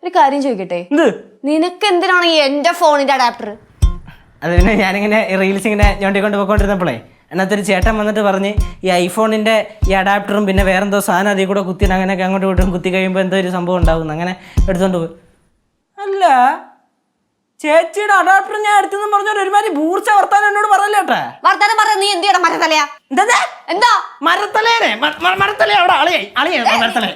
ഒരു കാര്യം ചോദിക്കട്ടെ, നിനക്ക് എന്തിനാണ് ഈ എന്റെ ഫോണിന്റെ അഡാപ്റ്റർ? അത് പിന്നെ ഞാനിങ്ങനെ റീൽസ് ഇങ്ങനെ ഞൊണ്ടിക്കൊണ്ട് പോയിക്കൊണ്ടിരുന്നപ്പോഴേ അതിനകത്ത് ഒരു ചേട്ടൻ വന്നിട്ട് പറഞ്ഞ് ഈ ഐഫോണിന്റെ ഈ അഡാപ്റ്ററും പിന്നെ വേറെന്തോ സാധനം അതിൽ കൂടെ കുത്തി അങ്ങനെയൊക്കെ അങ്ങോട്ടും ഇങ്ങോട്ടും കുത്തി കഴിയുമ്പോൾ എന്തോ ഒരു സംഭവം ഉണ്ടാവും അങ്ങനെ എടുത്തോണ്ട് പോയി. അല്ല ചേച്ചിയുടെ അഡാപ്റ്റർ ഞാൻ എടുത്തെന്ന് പറഞ്ഞ ഒരുമാതിരി ബൂർച്ച വർത്താനം എന്നോട് പറയല്ലേട്ടാ. വർത്താനം പറഞ്ഞ നീ എന്ത് ചെയ്യണം? മരത്തലയാ എന്താ മരത്തലേനെ മരത്തല അവിടെ അളിയായി മരത്തലേ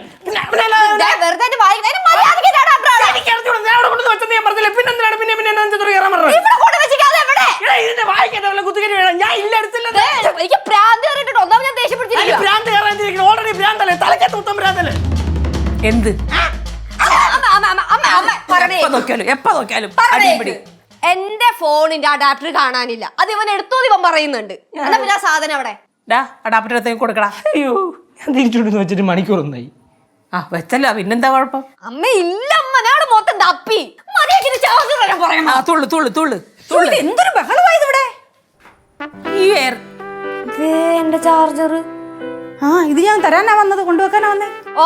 എന്ത് എന്റെ ഫോണിന്റെ അഡാപ്റ്റർ കാണാനില്ല, അത് ഇവൻ എടുത്തോ ഇവൻ പറയുന്നുണ്ട്. എന്നാ പിന്നെ ആ സാധനം അവിടെ അഡാപ്റ്റർ എടുത്തേക്ക് കൊടുക്കടാ. അയ്യോ ഞാൻ തിരിച്ചുവിടുന്ന് വെച്ചിട്ട് മണിക്കൂറൊന്നായി. ആ വെച്ചല്ല, പിന്നെന്താ കുഴപ്പം? അമ്മ ഇല്ല അമ്മ, ഞാൻ മൊത്തം തപ്പി എന്തൊരു ബഹളമായത് ഇവിടെ. എന്റെ ചാർജർ ഇത് ഞാൻ തരാനാ വന്നത്, കൊണ്ടുവെക്കാനാ വന്നേ. ഓ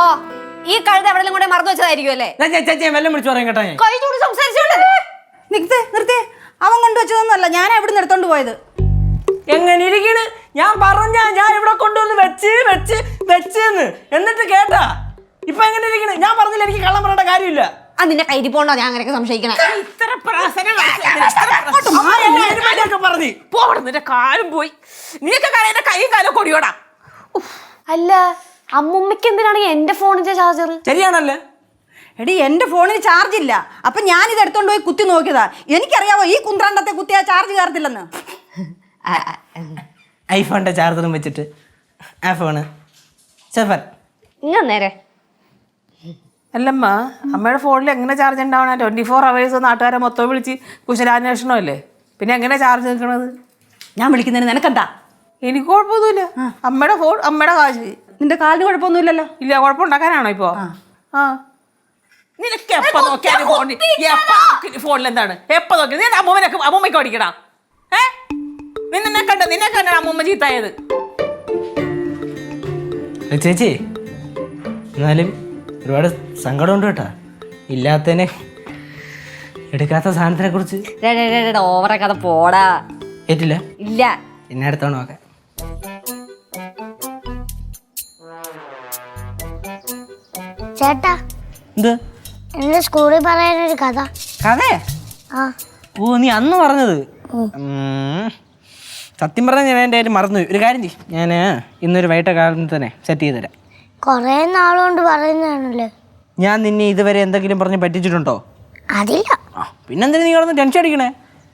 ഈ കഴുത എവിടെയും കൂടെ മറന്നു വെച്ചതായിരിക്കും അല്ലേ? വെല്ലം വിളിച്ചു പറയാൻ കേട്ടോ. ഞാൻ കഴിഞ്ഞൂടി സംസാരിച്ചോണ്ട് നിർത്തേ, അവൻ കൊണ്ടുവച്ചതൊന്നുമല്ല, ഞാൻ എവിടെ എടുത്തോണ്ട് പോയത്. എങ്ങനെ ഇരിക്കണ്? ഞാൻ പറഞ്ഞ ഞാൻ ഇവിടെ കൊണ്ടുവന്ന് വെച്ചെന്ന് എന്നിട്ട് കേട്ടാ ഇപ്പൊ എങ്ങനെ ഇരിക്കണ്? ഞാൻ പറഞ്ഞില്ല എനിക്ക് കള്ളം പറയേണ്ട കാര്യമില്ല. നിന്റെ കൈരി പോണ്ടോ ഞാൻ അങ്ങനെയൊക്കെ സംശയിക്കണേ? നിന്റെ കാലും പോയി, നിനക്ക് എന്റെ കൈയും കാലും കൊടിയോടാ. അല്ല അമ്മുമ്മയ്ക്ക് എന്തിനാണ് എന്റെ ഫോണിന്റെ ചാർജർ? ശരിയാണല്ലേ എടി, എന്റെ ഫോണിന് ചാർജ് ഇല്ല, അപ്പൊ ഞാനിത് എടുത്തോണ്ട് പോയി കുത്തി നോക്കിയതാ. എനിക്കറിയാവോ ഈ കുന്ത്രണ്ടത്തെ കുത്തിയാ ചാർജ് കയറത്തില്ലെന്ന്. ഐഫോണിന്റെ ചാർജറും വെച്ചിട്ട് ആ ഫോണ് നേരെ അല്ലമ്മ, അമ്മയുടെ ഫോണിൽ എങ്ങനെ ചാർജ് ഉണ്ടാവണ? 24 hours നാട്ടുകാരെ മൊത്തം വിളിച്ച് കുശലാന്വേഷണമല്ലേ, പിന്നെ എങ്ങനെ ചാർജ് നിൽക്കണത്? ഞാൻ വിളിക്കുന്നതിന് നിനക്കെന്താ? എനിക്ക് കുഴപ്പമൊന്നുമില്ല. അമ്മയുടെ ഫോൺ, അമ്മയുടെ കാശ്. നിന്റെ കാലിന് കുഴപ്പമൊന്നുമില്ലല്ലോ? ഇല്ല, കുഴപ്പമുണ്ടാക്കാനാണോ ഇപ്പോ? നിനക്ക് എപ്പോ നോക്കിയാലും ഫോണിൽ എന്താണ്? എപ്പോ നോക്കി നീ അമ്മൂമ്മയ്ക്ക് ഓടിക്കടാ. നിന്നെ കണ്ട അമ്മൂമ്മ ചീത്തായത്. ചേച്ചി എന്നാലും ഒരുപാട് സങ്കടമുണ്ട് കേട്ടാ, ഇല്ലാത്തതിനെ എടുക്കാത്ത സാധനത്തിനെ കുറിച്ച്. ഓവറെ കഥ പോടാ. ഏറ്റില്ല ഇല്ല, എന്നെ അടുത്തോണ്ട് നോക്കാം. ചേട്ടാ, എന്ത് എന്റെ സ്കൂളിൽ പറയാനൊരു കഥ. കഥയാ? ഓ നീ അന്ന് പറഞ്ഞത്. സത്യം പറഞ്ഞാൽ ഞാൻ എൻ്റെ മറന്നു. ഒരു കാര്യം ചെയ്യും, ഞാൻ ഇന്നൊരു വൈകിട്ട് കാലത്ത് തന്നെ സെറ്റ് ചെയ്ത് തരാം. കൊറേ നാളുകൊണ്ട് പറയുന്നതാണല്ലേ. ഞാൻ നിന്നെ ഇതുവരെ എന്തെങ്കിലും പറഞ്ഞ് പറ്റിച്ചിട്ടുണ്ടോ? അതില്ല. പിന്നെന്തിനാ നീ അവിടെ ടെൻഷൻ അടിക്കണേ?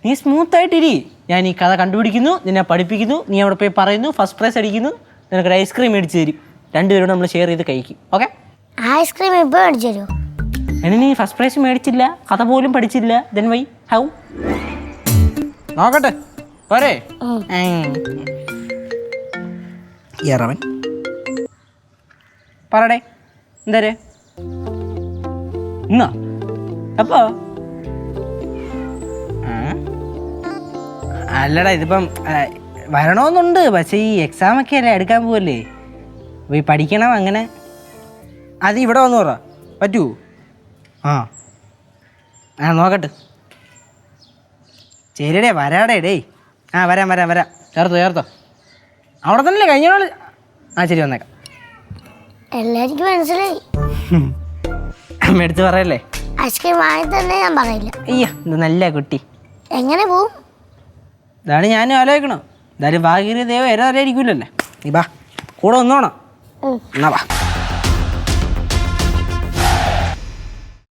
നീ സ്മൂത്തായിട്ടിരി. ഞാൻ ഈ കഥ കണ്ടുപിടിക്കുന്നു, നിന്നെ പഠിപ്പിക്കുന്നു, നീ അവിടെ പോയി പറയുന്നു, ഫസ്റ്റ് പ്രൈസ് അടിക്കുന്നു, നിനക്കൊരു ഐസ്ക്രീം മേടിച്ച് തരും. രണ്ടുപേരോട് നമ്മൾ ഷെയർ ചെയ്ത് കഴിക്കും. ഓക്കെ? ഐസ്ക്രീം ഇപ്പോൾ മേടിച്ചു തരുമോ? എന്നെ നീ ഫസ്റ്റ് പ്രൈസ് മേടിച്ചില്ല, കഥ പോലും പഠിച്ചില്ല, ദെൻ വൈ ഹൗ? നോക്കട്ടെ പോരെ? ഇറവൻ പറടേ എന്തേ ഇന്നാ അപ്പോ? അല്ലടാ ഇതിപ്പം വരണമെന്നുണ്ട്, പക്ഷേ ഈ എക്സാമൊക്കെ അല്ലേ എടുക്കാൻ പോവല്ലേ, പോയി പഠിക്കണം. അങ്ങനെ അത് ഇവിടെ വന്നു പറ പറ്റൂ? നോക്കട്ടെ. ശരിടേ വരാടേ ഡേ. വരാം ചേർത്തോ അവിടെ തന്നെയല്ലേ കഴിഞ്ഞ നാൾ? ശരി വന്നേക്കാം. എല്ലാവർക്കും മനസ്സിലായി. അമ്മ എടുത്ത് പറയല്ലേ? ഐസ്ക്രീം വാങ്ങി തന്നെ ഞാൻ പറയില്ല. അയ്യോ ഇത് നല്ല കുട്ടി. എങ്ങനെ പോവും? ഇതാണ് ഞാനും ആലോചിക്കണം. എന്തായാലും ഭാഗ്യ ദൈവം ഏതായിരിക്കില്ലല്ലേ. നീ ബാ കൂടെ ഒന്നോണം. എന്നാ ബാ.